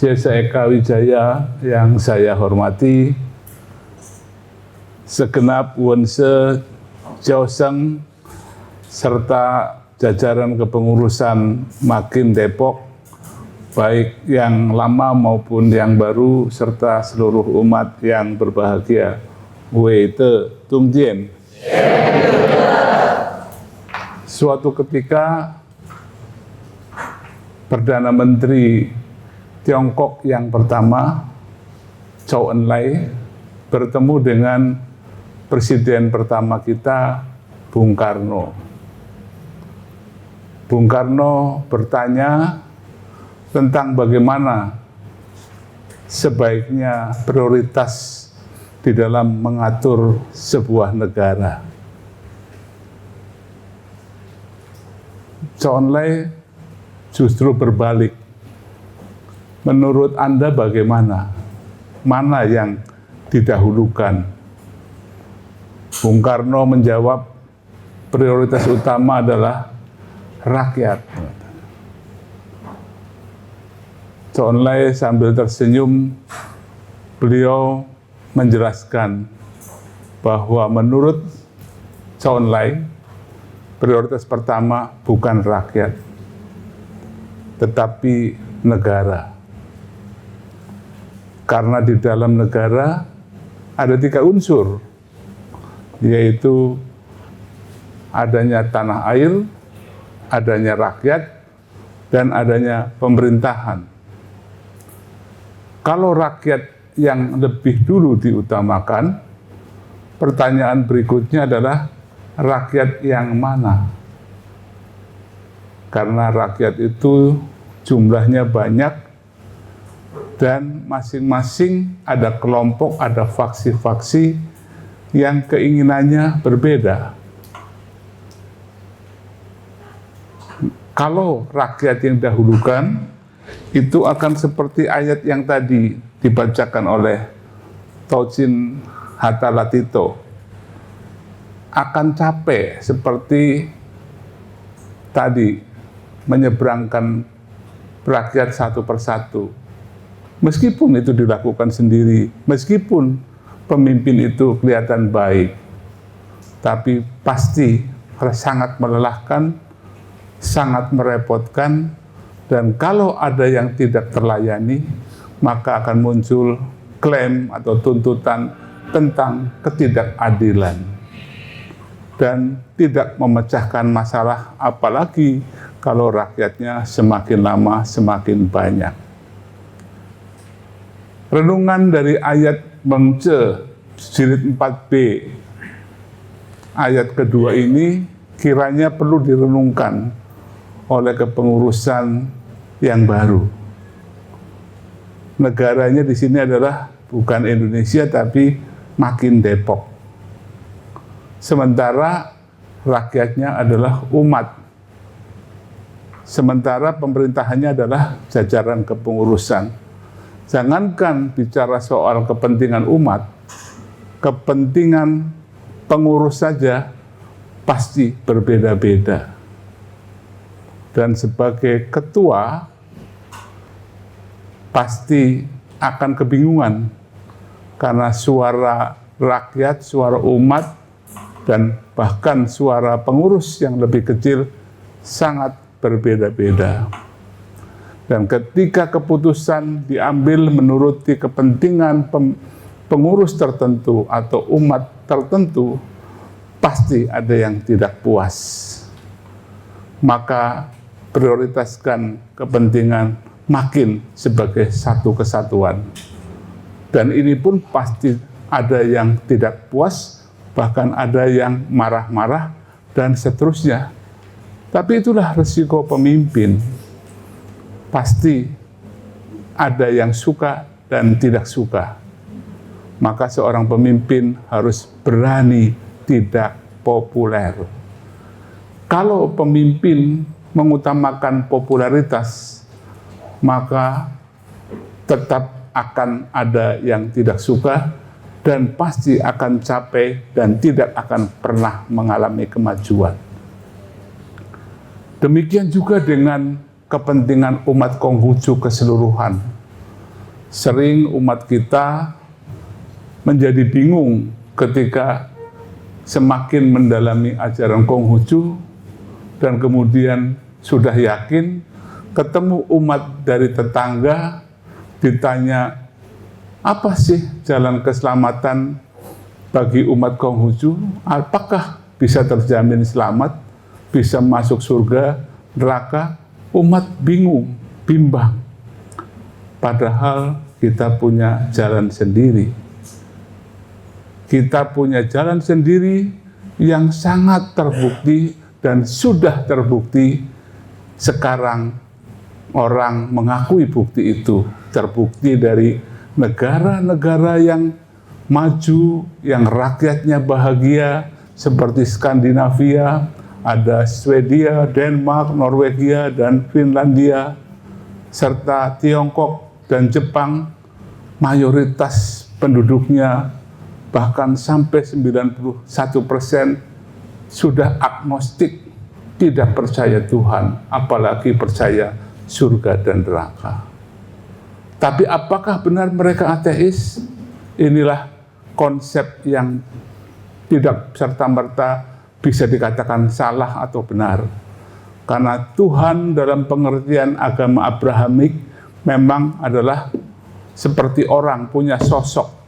Sesa Eka Wijaya yang saya hormati, segenap Wonse Jaoseng serta jajaran kepengurusan Makin Depok, baik yang lama maupun yang baru, serta seluruh umat yang berbahagia. Weite Tungjien. Suatu ketika Perdana Menteri Tiongkok yang pertama, Zhou Enlai, bertemu dengan Presiden pertama kita, Bung Karno. Bung Karno bertanya tentang bagaimana sebaiknya prioritas di dalam mengatur sebuah negara. Zhou Enlai justru berbalik. Menurut Anda bagaimana? Mana yang didahulukan? Bung Karno menjawab, prioritas utama adalah rakyat. Zhou Enlai sambil tersenyum, beliau menjelaskan bahwa menurut Zhou Enlai, prioritas pertama bukan rakyat, tetapi negara. Karena di dalam negara ada 3 unsur, yaitu adanya tanah air, adanya rakyat, dan adanya pemerintahan. Kalau rakyat yang lebih dulu diutamakan, pertanyaan berikutnya adalah rakyat yang mana? Karena rakyat itu jumlahnya banyak, dan masing-masing ada kelompok, ada faksi-faksi yang keinginannya berbeda. Kalau rakyat yang dahulukan, itu akan seperti ayat yang tadi dibacakan oleh Tauchin Hatalatito. Akan capek seperti tadi, menyeberangkan rakyat satu persatu. Meskipun itu dilakukan sendiri, meskipun pemimpin itu kelihatan baik, tapi pasti sangat melelahkan, sangat merepotkan, dan kalau ada yang tidak terlayani, maka akan muncul klaim atau tuntutan tentang ketidakadilan dan tidak memecahkan masalah, apalagi kalau rakyatnya semakin lama semakin banyak. Renungan dari ayat Mengce jilid 4b ayat kedua ini kiranya perlu direnungkan oleh kepengurusan yang baru. Negaranya di sini adalah bukan Indonesia tapi Makin Depok. Sementara rakyatnya adalah umat. Sementara pemerintahannya adalah jajaran kepengurusan. Jangankan bicara soal kepentingan umat, kepentingan pengurus saja pasti berbeda-beda. Dan sebagai ketua, pasti akan kebingungan karena suara rakyat, suara umat, dan bahkan suara pengurus yang lebih kecil sangat berbeda-beda. Dan ketika keputusan diambil menuruti kepentingan pengurus tertentu atau umat tertentu, pasti ada yang tidak puas. Maka prioritaskan kepentingan Makin sebagai satu kesatuan. Dan ini pun pasti ada yang tidak puas, bahkan ada yang marah-marah, dan seterusnya. Tapi itulah resiko pemimpin. Pasti ada yang suka dan tidak suka. Maka seorang pemimpin harus berani tidak populer. Kalau pemimpin mengutamakan popularitas, maka tetap akan ada yang tidak suka dan pasti akan capek dan tidak akan pernah mengalami kemajuan. Demikian juga dengan kepentingan umat Konghucu keseluruhan. sering umat kita menjadi bingung ketika semakin mendalami ajaran Konghucu dan kemudian sudah yakin ketemu umat dari tetangga ditanya, apa sih jalan keselamatan bagi umat Konghucu? Apakah bisa terjamin selamat, bisa masuk surga, neraka? Umat bingung, bimbang. Padahal kita punya jalan sendiri. Kita punya jalan sendiri yang sangat terbukti dan sudah terbukti. Sekarang orang mengakui bukti itu. Terbukti dari negara-negara yang maju, yang rakyatnya bahagia, seperti Skandinavia, ada Swedia, Denmark, Norwegia, dan Finlandia, serta Tiongkok dan Jepang. Mayoritas penduduknya bahkan sampai 91% sudah agnostik, tidak percaya Tuhan, apalagi percaya surga dan neraka. Tapi apakah benar mereka ateis? Inilah konsep yang tidak serta-merta bisa dikatakan salah atau benar. Karena Tuhan dalam pengertian agama Abrahamik memang adalah seperti orang punya sosok.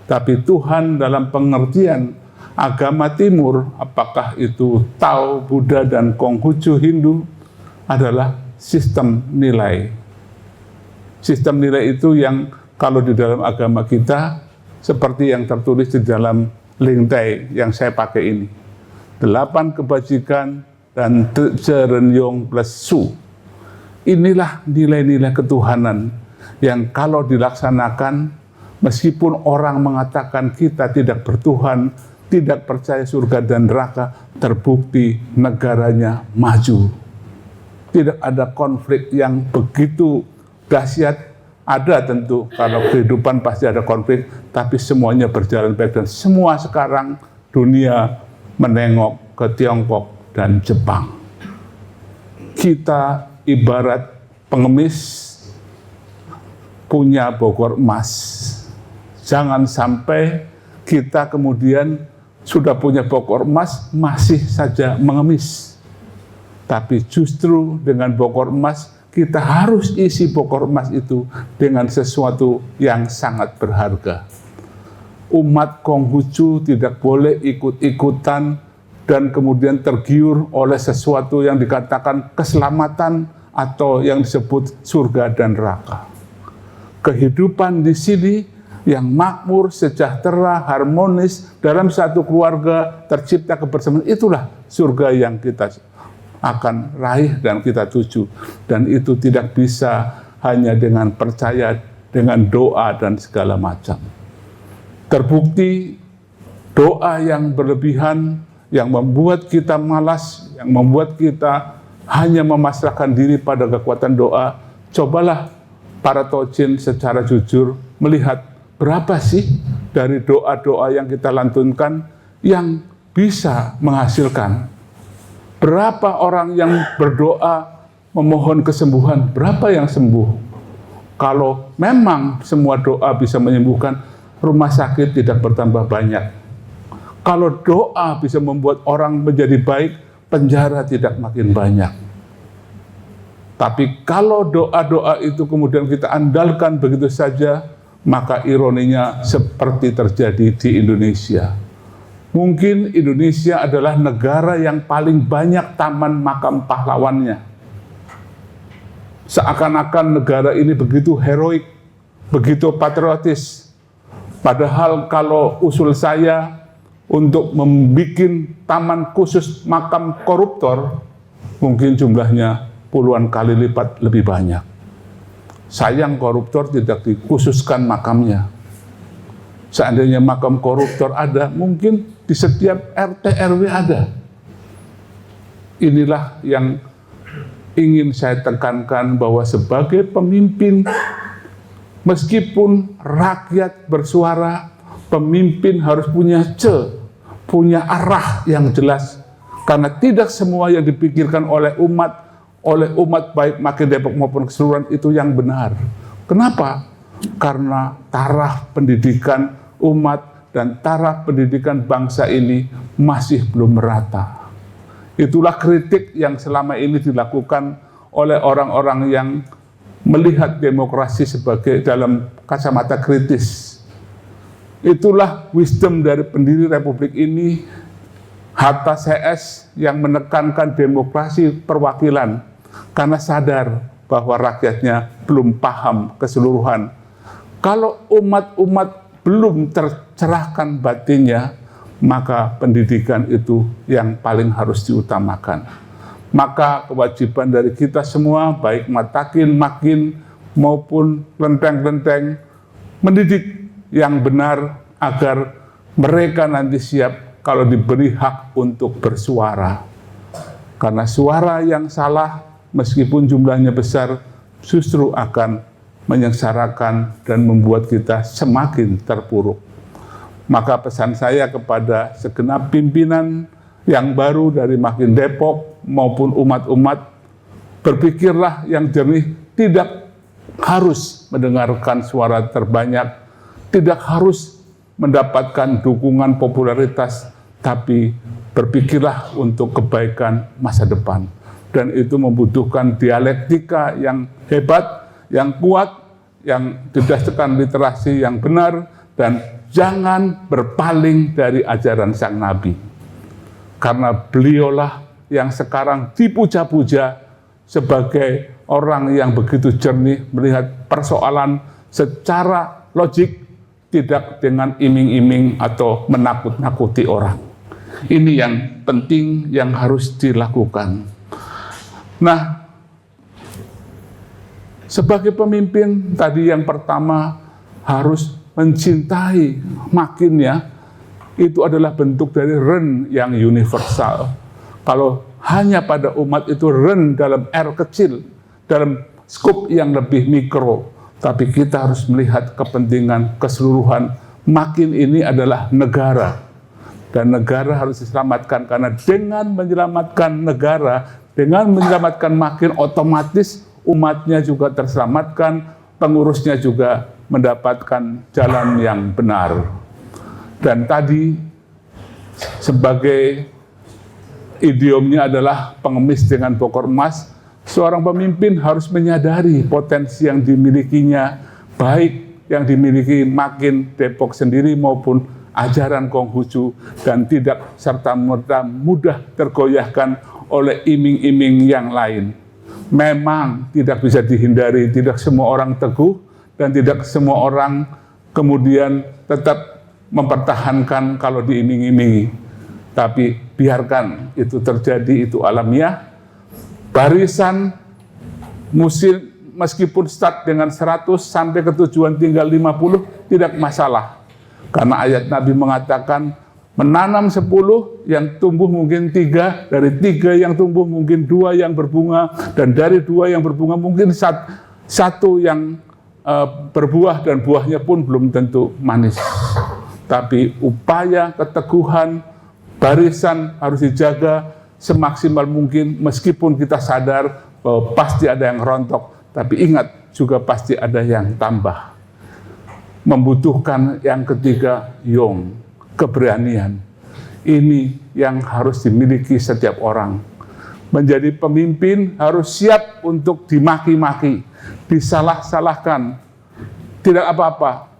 Tapi Tuhan dalam pengertian agama Timur, apakah itu Tao, Buddha, dan Konghucu Hindu, adalah sistem nilai. Sistem nilai itu yang kalau di dalam agama kita, seperti yang tertulis di dalam Lingtai yang saya pakai ini. 8 kebajikan dan Jerenyong plus Su. Inilah nilai-nilai ketuhanan yang kalau dilaksanakan, meskipun orang mengatakan kita tidak bertuhan, tidak percaya surga dan neraka, terbukti negaranya maju. Tidak ada konflik yang begitu dahsyat. Ada tentu, kalau kehidupan pasti ada konflik, tapi semuanya berjalan baik dan semua sekarang dunia menengok ke Tiongkok dan Jepang. Kita ibarat pengemis punya bokor emas. Jangan sampai kita kemudian sudah punya bokor emas, masih saja mengemis. Tapi justru dengan bokor emas, kita harus isi bokor emas itu dengan sesuatu yang sangat berharga. Umat Konghucu tidak boleh ikut-ikutan dan kemudian tergiur oleh sesuatu yang dikatakan keselamatan atau yang disebut surga dan neraka. Kehidupan di sini yang makmur, sejahtera, harmonis, dalam satu keluarga tercipta kebersamaan, itulah surga yang kita akan raih dan kita tuju. Dan itu tidak bisa hanya dengan percaya, dengan doa dan segala macam. Terbukti doa yang berlebihan, yang membuat kita malas, yang membuat kita hanya memasrahkan diri pada kekuatan doa. Cobalah para tojin secara jujur melihat berapa sih dari doa-doa yang kita lantunkan yang bisa menghasilkan. Berapa orang yang berdoa memohon kesembuhan, berapa yang sembuh? Kalau memang semua doa bisa menyembuhkan, rumah sakit tidak bertambah banyak. Kalau doa bisa membuat orang menjadi baik, penjara tidak makin banyak. Tapi kalau doa-doa itu kemudian kita andalkan begitu saja, maka ironinya seperti terjadi di Indonesia. Mungkin Indonesia adalah negara yang paling banyak taman makam pahlawannya. Seakan-akan negara ini begitu heroik, begitu patriotis. Padahal kalau usul saya untuk membuat taman khusus makam koruptor, mungkin jumlahnya puluhan kali lipat lebih banyak. Sayang koruptor tidak dikhususkan makamnya. Seandainya makam koruptor ada, mungkin di setiap RT RW ada. Inilah yang ingin saya tekankan, bahwa sebagai pemimpin, meskipun rakyat bersuara, pemimpin harus punya arah yang jelas. Karena tidak semua yang dipikirkan oleh umat baik Makin Depok maupun keseluruhan itu yang benar. Kenapa? karena taraf pendidikan umat dan taraf pendidikan bangsa ini masih belum merata. Itulah kritik yang selama ini dilakukan oleh orang-orang yang melihat demokrasi sebagai dalam kacamata kritis. Itulah wisdom dari pendiri Republik ini, Hatta CS, yang menekankan demokrasi perwakilan karena sadar bahwa rakyatnya belum paham keseluruhan. Kalau umat-umat belum tercerahkan batinnya, maka pendidikan itu yang paling harus diutamakan. Maka kewajiban dari kita semua, baik matakin, makin, maupun lenteng-lenteng, mendidik yang benar agar mereka nanti siap kalau diberi hak untuk bersuara. Karena suara yang salah, meskipun jumlahnya besar, justru akan menyengsarakan dan membuat kita semakin terpuruk. Maka pesan saya kepada segenap pimpinan yang baru dari Makin Depok maupun umat-umat, berpikirlah yang jernih, tidak harus mendengarkan suara terbanyak, tidak harus mendapatkan dukungan popularitas, tapi berpikirlah untuk kebaikan masa depan. Dan itu membutuhkan dialektika yang hebat, yang kuat, yang didasarkan literasi yang benar, dan jangan berpaling dari ajaran Sang Nabi. Karena beliaulah yang sekarang dipuja-puja sebagai orang yang begitu jernih melihat persoalan secara logik, tidak dengan iming-iming atau menakut-nakuti orang. Ini yang penting yang harus dilakukan. Nah, sebagai pemimpin, tadi yang pertama harus mencintai makinnya, itu adalah bentuk dari ren yang universal. Kalau hanya pada umat itu ren dalam R kecil, dalam skop yang lebih mikro, tapi kita harus melihat kepentingan keseluruhan. Makin ini adalah negara, dan negara harus diselamatkan, karena dengan menyelamatkan negara, dengan menyelamatkan makin, otomatis umatnya juga terselamatkan, pengurusnya juga mendapatkan jalan yang benar. Dan tadi sebagai idiomnya adalah pengemis dengan bokor emas, seorang pemimpin harus menyadari potensi yang dimilikinya, baik yang dimiliki Makin Depok sendiri maupun ajaran Konghucu, dan tidak serta-merta mudah tergoyahkan oleh iming-iming yang lain. Memang tidak bisa dihindari, tidak semua orang teguh dan tidak semua orang kemudian tetap mempertahankan kalau diiming-imingi. Tapi biarkan itu terjadi, itu alamiah. Barisan musim meskipun start dengan 100 sampai ke tujuan tinggal 50 tidak masalah. Karena ayat Nabi mengatakan menanam 10 yang tumbuh mungkin 3, dari 3 yang tumbuh mungkin 2 yang berbunga, dan dari 2 yang berbunga mungkin 1 yang berbuah, dan buahnya pun belum tentu manis. Tapi upaya, keteguhan, barisan harus dijaga semaksimal mungkin, meskipun kita sadar bahwa pasti ada yang rontok, tapi ingat juga pasti ada yang tambah. Membutuhkan yang ketiga, yong, keberanian. Ini yang harus dimiliki setiap orang. Menjadi pemimpin harus siap untuk dimaki-maki, disalah-salahkan. Tidak apa-apa,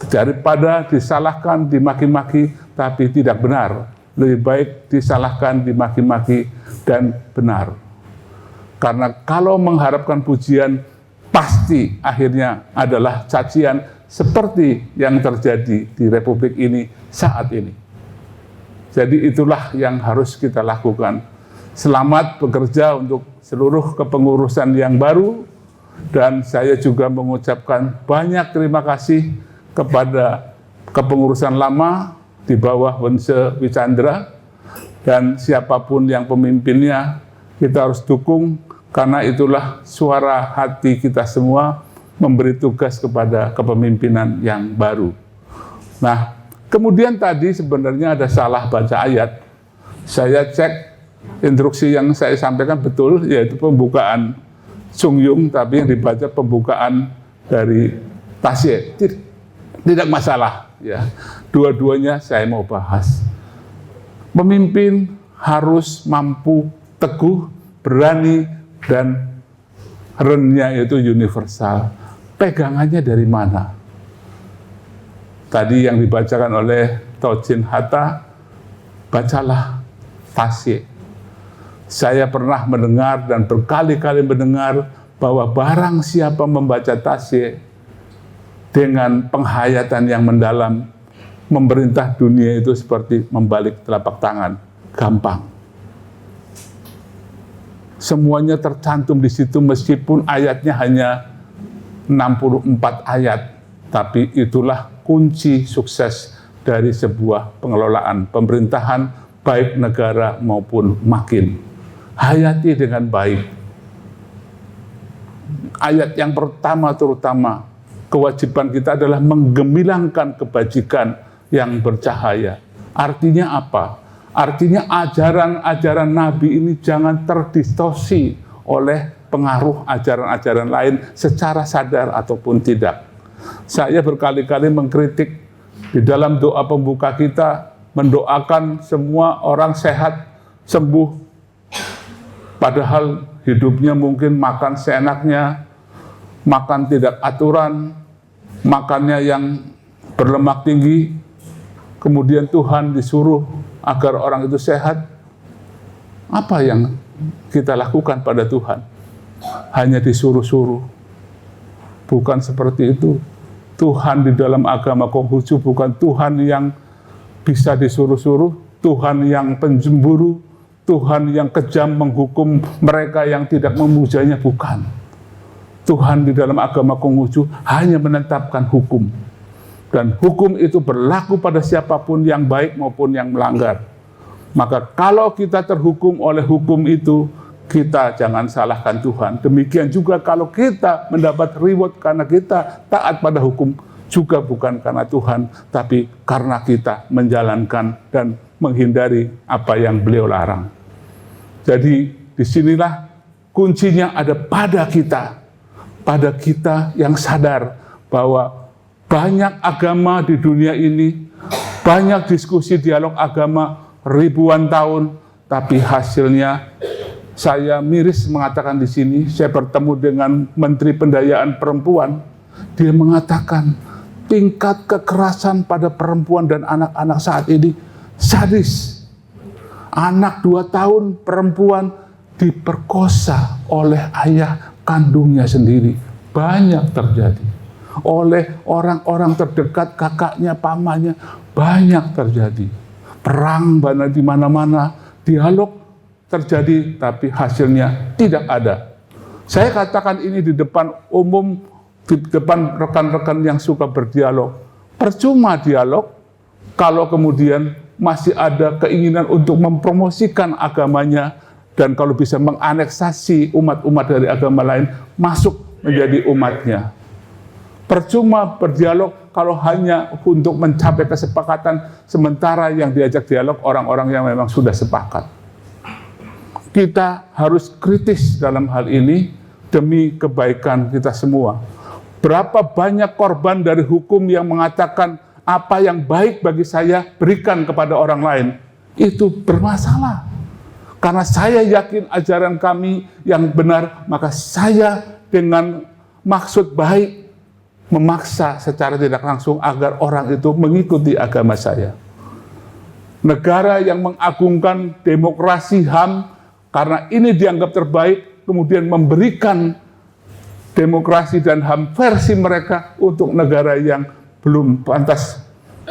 daripada disalahkan, dimaki-maki, tapi tidak benar. Lebih baik disalahkan, dimaki-maki, dan benar. Karena kalau mengharapkan pujian, pasti akhirnya adalah cacian, seperti yang terjadi di Republik ini saat ini. Jadi itulah yang harus kita lakukan. Selamat bekerja untuk seluruh kepengurusan yang baru, dan saya juga mengucapkan banyak terima kasih kepada kepengurusan lama di bawah Wense Wicandra, dan siapapun yang pemimpinnya kita harus dukung, karena itulah suara hati kita semua memberi tugas kepada kepemimpinan yang baru. Nah, kemudian tadi sebenarnya ada salah baca ayat. Saya cek instruksi yang saya sampaikan betul, yaitu pembukaan Chung Yung, tapi yang dibaca pembukaan dari tasye, tidak masalah ya. Dua-duanya saya mau bahas. Pemimpin harus mampu teguh, berani, dan rennya itu universal. Pegangannya dari mana? Tadi yang dibacakan oleh Tojin Hatta, bacalah tasye. Saya pernah mendengar dan berkali-kali mendengar bahwa barang siapa membaca tasye dengan penghayatan yang mendalam, memerintah dunia itu seperti membalik telapak tangan, gampang. Semuanya tercantum di situ meskipun ayatnya hanya 64 ayat, tapi itulah kunci sukses dari sebuah pengelolaan pemerintahan baik negara maupun makin. Hayati dengan baik. Ayat yang pertama terutama, kewajiban kita adalah menggemilangkan kebajikan yang bercahaya. Artinya apa? Artinya ajaran-ajaran Nabi ini jangan terdistorsi oleh pengaruh ajaran-ajaran lain secara sadar ataupun tidak. Saya berkali-kali mengkritik di dalam doa pembuka kita, mendoakan semua orang sehat, sembuh, padahal hidupnya mungkin makan seenaknya, makan tidak aturan, makannya yang berlemak tinggi, kemudian Tuhan disuruh agar orang itu sehat. Apa yang kita lakukan pada Tuhan? Hanya disuruh-suruh. Bukan seperti itu. Tuhan di dalam agama Konghucu bukan Tuhan yang bisa disuruh-suruh, Tuhan yang penjemburu, Tuhan yang kejam menghukum mereka yang tidak memujanya, bukan. Tuhan di dalam agama Konghucu hanya menetapkan hukum. Dan hukum itu berlaku pada siapapun yang baik maupun yang melanggar. Maka kalau kita terhukum oleh hukum itu, kita jangan salahkan Tuhan. Demikian juga kalau kita mendapat reward karena kita taat pada hukum, juga bukan karena Tuhan, tapi karena kita menjalankan dan menghindari apa yang beliau larang. Jadi disinilah kuncinya ada pada kita yang sadar bahwa banyak agama di dunia ini, banyak diskusi dialog agama ribuan tahun, tapi hasilnya saya miris mengatakan di sini, saya bertemu dengan Menteri Pendayaan Perempuan, dia mengatakan tingkat kekerasan pada perempuan dan anak-anak saat ini sadis. Anak 2 tahun perempuan diperkosa oleh ayah kandungnya sendiri. Banyak terjadi. Oleh orang-orang terdekat, kakaknya, pamannya, banyak terjadi. Perang di mana-mana, dialog terjadi, tapi hasilnya tidak ada. Saya katakan ini di depan umum, di depan rekan-rekan yang suka berdialog. Percuma dialog kalau kemudian masih ada keinginan untuk mempromosikan agamanya, dan kalau bisa menganeksasi umat-umat dari agama lain masuk menjadi umatnya. Percuma berdialog kalau hanya untuk mencapai kesepakatan, sementara yang diajak dialog orang-orang yang memang sudah sepakat. Kita harus kritis dalam hal ini demi kebaikan kita semua. Berapa banyak korban dari hukum yang mengatakan apa yang baik bagi saya berikan kepada orang lain. Itu bermasalah. Karena saya yakin ajaran kami yang benar, maka saya dengan maksud baik memaksa secara tidak langsung agar orang itu mengikuti agama saya. Negara yang mengagungkan demokrasi HAM karena ini dianggap terbaik, kemudian memberikan demokrasi dan HAM versi mereka untuk negara yang belum pantas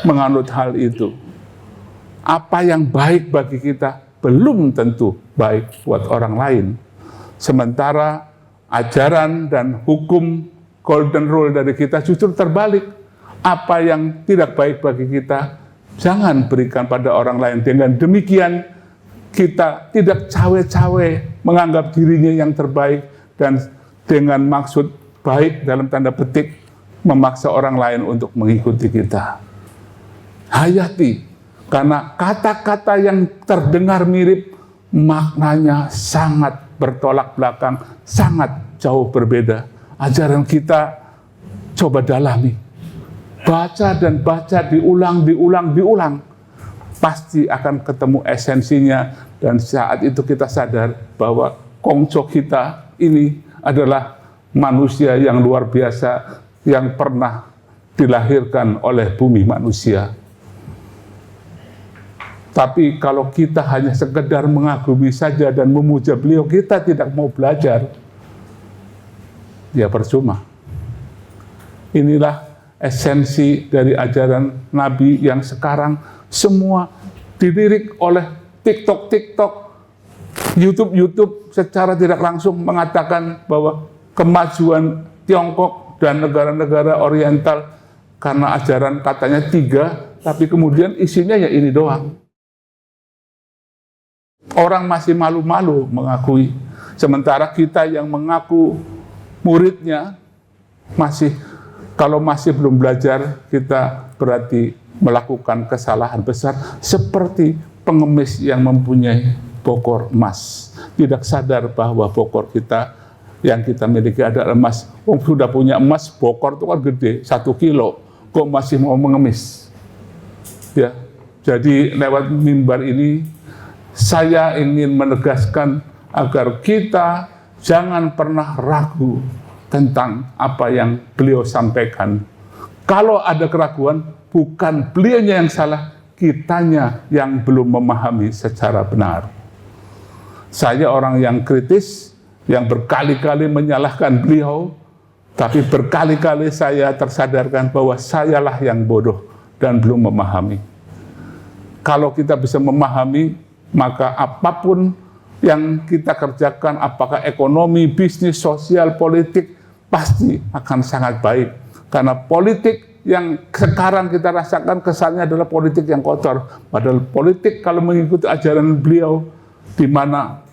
menganut hal itu. Apa yang baik bagi kita belum tentu baik buat orang lain. Sementara ajaran dan hukum golden rule dari kita justru terbalik. Apa yang tidak baik bagi kita, jangan berikan pada orang lain. Dengan demikian, kita tidak cawe-cawe menganggap dirinya yang terbaik dan dengan maksud baik dalam tanda petik memaksa orang lain untuk mengikuti kita. Hayati, karena kata-kata yang terdengar mirip maknanya sangat bertolak belakang, sangat jauh berbeda. Ajaran kita coba dalami. Baca dan baca, diulang. Pasti akan ketemu esensinya, dan saat itu kita sadar bahwa Kongco kita ini adalah manusia yang luar biasa yang pernah dilahirkan oleh bumi manusia. Tapi kalau kita hanya sekedar mengagumi saja dan memuja beliau, kita tidak mau belajar, ya percuma. Inilah esensi dari ajaran Nabi yang sekarang semua dilirik oleh TikTok, YouTube secara tidak langsung mengatakan bahwa kemajuan Tiongkok dan negara-negara Oriental karena ajaran katanya 3, tapi kemudian isinya ya ini doang. Orang masih malu-malu mengakui, sementara kita yang mengaku muridnya kalau masih belum belajar, kita berarti melakukan kesalahan besar seperti pengemis yang mempunyai bokor emas, tidak sadar bahwa bokor kita yang kita miliki adalah emas. Sudah punya emas, bokor itu kan gede, 1 kilo, kok masih mau mengemis? Ya, jadi lewat mimbar ini saya ingin menegaskan agar kita jangan pernah ragu tentang apa yang beliau sampaikan. Kalau ada keraguan, bukan beliaunya yang salah, kitanya yang belum memahami secara benar. Saya orang yang kritis, yang berkali-kali menyalahkan beliau, tapi berkali-kali saya tersadarkan bahwa sayalah yang bodoh dan belum memahami. Kalau kita bisa memahami, maka apapun yang kita kerjakan, apakah ekonomi, bisnis, sosial, politik, pasti akan sangat baik. Karena politik yang sekarang kita rasakan kesannya adalah politik yang kotor. Padahal politik kalau mengikuti ajaran beliau, di mana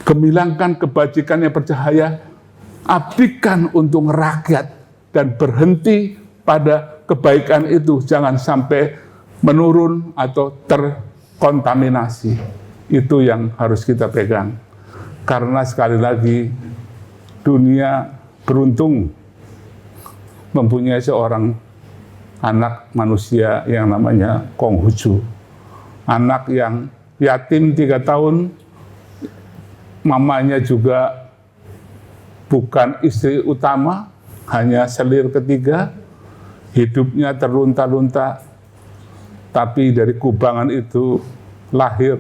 gemilangkan kebajikan yang bercahaya, abdikan untuk rakyat, dan berhenti pada kebaikan itu, jangan sampai menurun atau terkontaminasi. Itu yang harus kita pegang. Karena sekali lagi, dunia beruntung mempunyai seorang anak manusia yang namanya Konghucu. Anak yang yatim 3 tahun, mamanya juga bukan istri utama, hanya selir ketiga, hidupnya terlunta-lunta, tapi dari kubangan itu lahir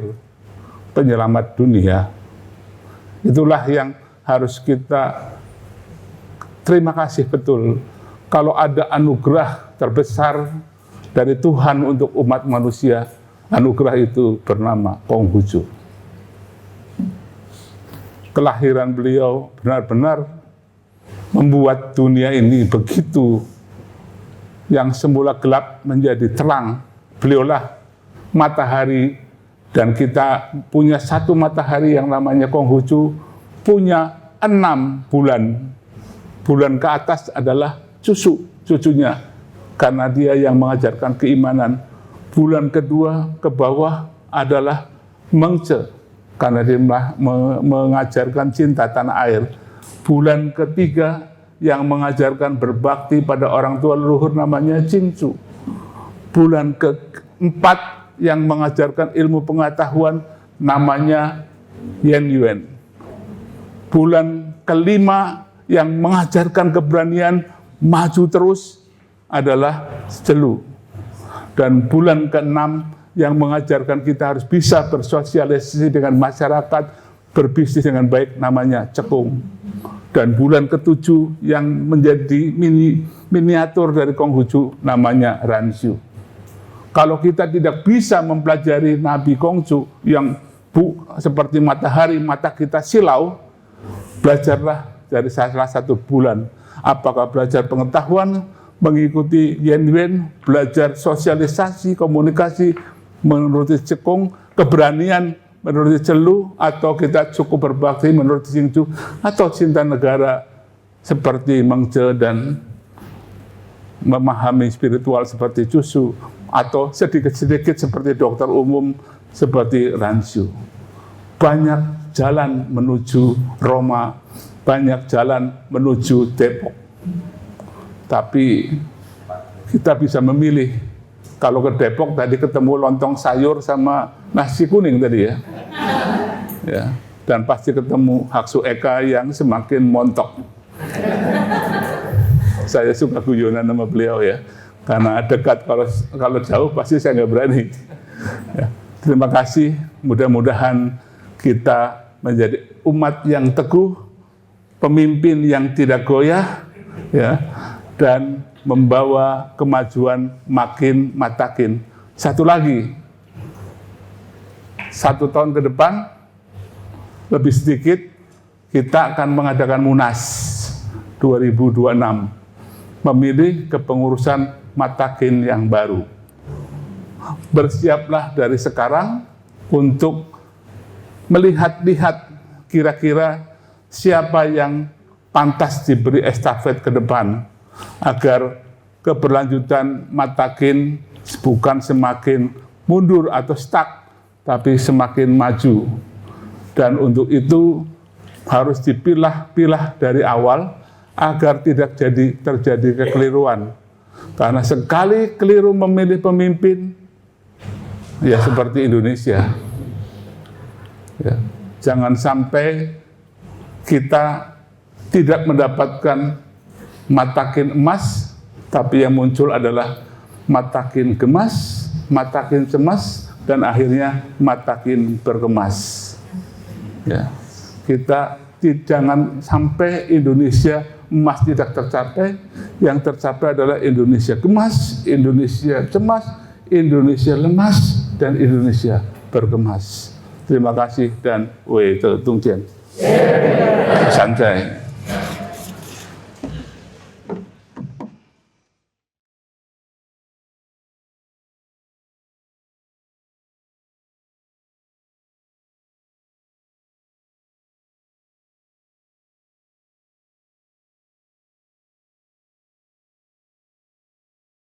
penyelamat dunia. Itulah yang harus kita terima kasih betul. Kalau ada anugerah terbesar dari Tuhan untuk umat manusia, anugerah itu bernama Konghucu. Kelahiran beliau benar-benar membuat dunia ini begitu, yang semula gelap menjadi terang. Beliaulah matahari. Dan kita punya satu matahari yang namanya Konghucu, punya 6 bulan. Bulan ke atas adalah cucunya, karena dia yang mengajarkan keimanan. Bulan kedua ke bawah adalah Mengce, karena dia mengajarkan cinta tanah air. Bulan ketiga yang mengajarkan berbakti pada orang tua leluhur namanya Cingcu. Bulan keempat yang mengajarkan ilmu pengetahuan namanya Yen Yuen. Bulan kelima yang mengajarkan keberanian maju terus adalah Celu. Dan bulan keenam yang mengajarkan kita harus bisa bersosialisasi dengan masyarakat, berbisnis dengan baik namanya Cekung. Dan bulan ketujuh yang menjadi miniatur dari Konghucu namanya Ranshu. Kalau kita tidak bisa mempelajari Nabi Konghucu yang seperti matahari, mata kita silau, belajarlah dari salah satu bulan. Apakah belajar pengetahuan, mengikuti Yen Yuen, belajar sosialisasi, komunikasi, menuruti Cekung, keberanian menuruti Celu, atau kita cukup berbakti menuruti Cingcu, atau cinta negara seperti Mengce dan memahami spiritual seperti Cusu, atau sedikit-sedikit seperti dokter umum seperti Ranshu. Banyak jalan menuju Roma, banyak jalan menuju Depok. tapi kita bisa memilih. Kalau ke Depok tadi ketemu lontong sayur sama nasi kuning tadi ya. Ya, dan pasti ketemu Haksu Eka yang semakin montok. Saya suka guyonan sama beliau ya, karena dekat, kalau jauh pasti saya nggak berani. Ya, terima kasih, mudah-mudahan kita menjadi umat yang teguh, pemimpin yang tidak goyah, ya, dan membawa kemajuan makin matakin. Satu lagi, 1 tahun ke depan, lebih sedikit, kita akan mengadakan Munas 2026, memilih kepengurusan matakin yang baru. Bersiaplah dari sekarang untuk melihat-lihat kira-kira siapa yang pantas diberi estafet ke depan, agar keberlanjutan matakin bukan semakin mundur atau stuck, tapi semakin maju. Dan untuk itu harus dipilah-pilah dari awal agar tidak terjadi kekeliruan. Karena sekali keliru memilih pemimpin, ya seperti Indonesia. Ya, jangan sampai kita tidak mendapatkan matakin emas, tapi yang muncul adalah matakin gemas, matakin cemas, dan akhirnya matakin berkemas. Ya, kita jangan sampai Indonesia emas tidak tercapai, yang tercapai adalah Indonesia gemas, Indonesia cemas, Indonesia lemas, dan Indonesia berkemas. Terima kasih dan wei te tung jian. Santai.